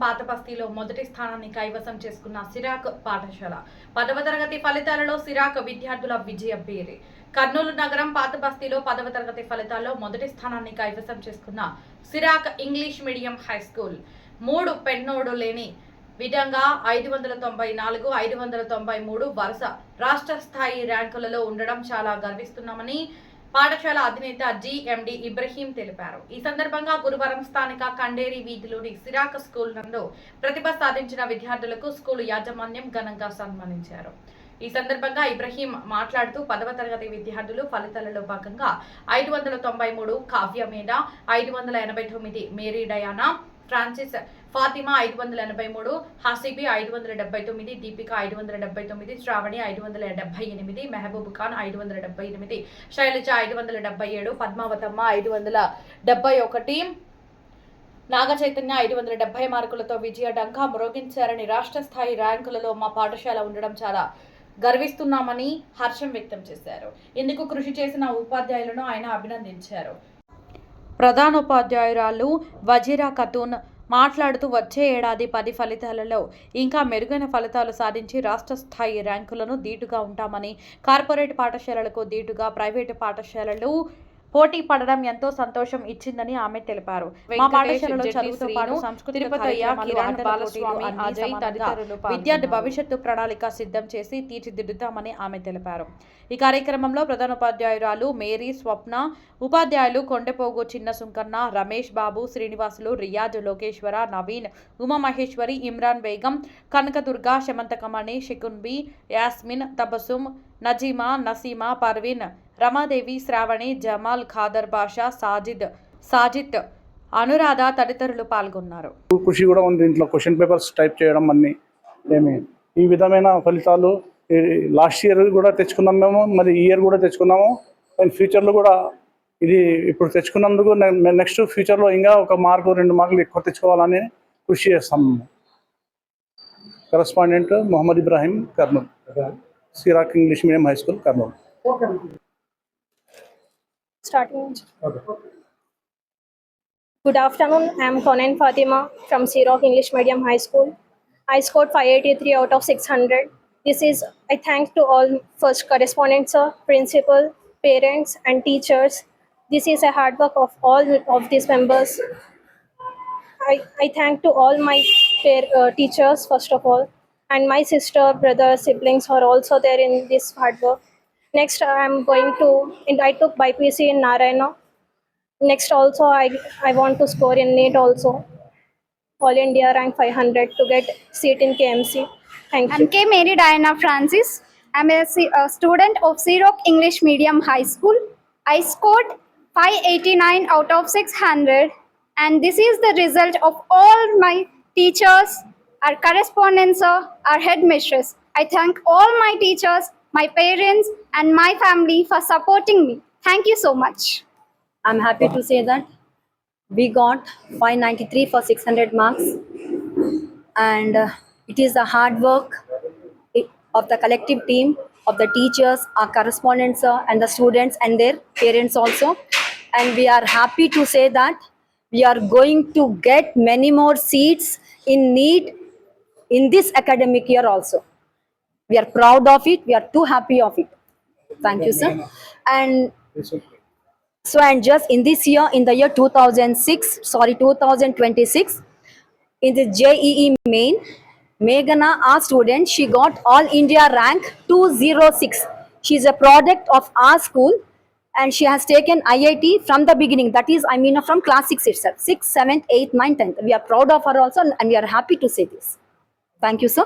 పాతబస్తీలో మొదటి స్థానాన్ని కైవసం చేసుకున్న సిరాక్ పాఠశాల 10వ తరగతి ఫలితాలలో సిరాక్ విద్యార్థుల విజయ పేరే. కర్నూలు నగరం పాతబస్తీలో 10వ తరగతి ఫలితాల్లో మొదటి స్థానాన్ని కైవసం చేసుకున్న సిరాక్ ఇంగ్లీష్ మీడియం హై స్కూల్ 3 పెన్నోడు లేని విధంగా 594, 593 వరుస రాష్ట్ర స్థాయి ర్యాంకులలో ఉండడం చాలా గర్విస్తున్నామని పాఠశాల అధినేత జిఎండి ఇబ్రహీం తెలిపారు. ఈ సందర్భంగా గురువారం స్థానిక కండేరి వీధిలోని సిరాక్ స్కూల్ నందు ప్రతిభ సాధించిన విద్యార్థులకు స్కూల్ యాజమాన్యం ఘనంగా సన్మానించారు. ఈ సందర్భంగా ఇబ్రహీం మాట్లాడుతూ 10వ తరగతి విద్యార్థులు ఫలితాలలో భాగంగా 593 Kavya Meena, 589 Mary Diana, Francis Fatima 583, Haseebi 579, Deepika 579, Sravani 578, Mehboob Khan 578, Shailaja 577, Padmavathamma 571, Naga Chaitanya 570 మార్కులతో విజయ డంకా మ్రోగించారని, రాష్ట్ర స్థాయి ర్యాంకులలో మా పాఠశాల ఉండడం చాలా గర్విస్తున్నామని హర్షం వ్యక్తం చేశారు. ఇందుకు కృషి చేసిన ఉపాధ్యాయులను ఆయన అభినందించారు. ప్రధానోపాధ్యాయురాలు వజీరా ఖతూన్ మాట్లాడుతూ వచ్చే ఏడాది 10 ఫలితాలలో ఇంకా మెరుగైన ఫలితాలు సాధించి రాష్ట్ర స్థాయి ర్యాంకులను దీటుగా ఉంటామని, కార్పొరేట్ పాఠశాలలకు దీటుగా ప్రైవేటు పాఠశాలలు పోటీ పడడం ఎంతో సంతోషం ఇచ్చిందని ఆమె తెలిపారు. మా పాఠశాలలో చదువుతో పాటు విద్యార్థి భవిష్యత్తు ప్రణాళిక సిద్ధం చేసి తీర్చిదిద్దుతామని ఆమె తెలిపారు. ఈ కార్యక్రమంలో ప్రధానోపాధ్యాయురాలు మేరీ స్వప్న, ఉపాధ్యాయులు కొండపోగు చిన్న సుంకన్న, రమేష్ బాబు, శ్రీనివాసులు, రియాజ్, లోకేశ్వర, నవీన్, ఉమామహేశ్వరి, ఇమ్రాన్ బేగం, కనకదుర్గ, శమంతకమణి, షికున్బి, యాస్మిన్, తబసుమ్, నజీమా, నసీమా, పర్వీన్, రమాదేవి, శ్రావణి, జమాల్, ఖాదర్ బాషా, సాజిద్, అనురాధ తదితరులు పాల్గొన్నారు. ఖుషి కూడా ఉంది ఇంట్లో క్వశ్చన్ పేపర్స్ టైప్ చేయడం అన్ని ఈ విధమైన ఫలితాలు లాస్ట్ ఇయర్ కూడా తెచ్చుకున్నాం మేము, మరి ఈ ఇయర్ కూడా తెచ్చుకున్నాము. అండ్ ఫ్యూచర్లో కూడా ఇది ఇప్పుడు తెచ్చుకున్నందుకు నెక్స్ట్ ఫ్యూచర్లో ఇంకా 1 మార్కు 2 మార్కులు ఎక్కువ తెచ్చుకోవాలని కృషి చేస్తాము. కరెస్పాండెంట్ మొహమ్మద్ ఇబ్రాహీం, కర్నూలు, సిరాక్ English medium high school, Kurnool. Starting. Good afternoon. I am Konen Fatima from Sirak English Medium High School. I scored 583 out of 600. I thank to all first correspondents, sir, principal, parents, and teachers. This is a hard work of all of these members. I thank to all my teachers first of all, and my sister, brother, siblings are also there in this hard work. Next, I took BPC in Narayana. Next also, I want to score in NEET also. All India rank 500 to get seat in KMC. Thank you. I'm K. Mary Diana Francis. I'm a student of Sirak English Medium High School. I scored 589 out of 600, and this is the result of all my teachers, our correspondents, our headmistress. I thank all my teachers, my parents, and my family for supporting me. Thank you so much. I'm happy to say that we got 593 for 600 marks, and it is the hard work of the collective team, of the teachers, our correspondents, and the students and their parents also. And we are happy to say that we are going to get many more seats in NEET in this academic year also. We are proud of it. We are too happy of it. Thank you, sir. And just in this year, in the year 2026, in the JEE main, Meghana, our student, she got all India rank 206. She is a product of our school, and she has taken IIT from the beginning. That is, from class 6 itself, 6th, 7th, 8th, 9th, 10th. We are proud of her also, and we are happy to say this. Thank you, sir.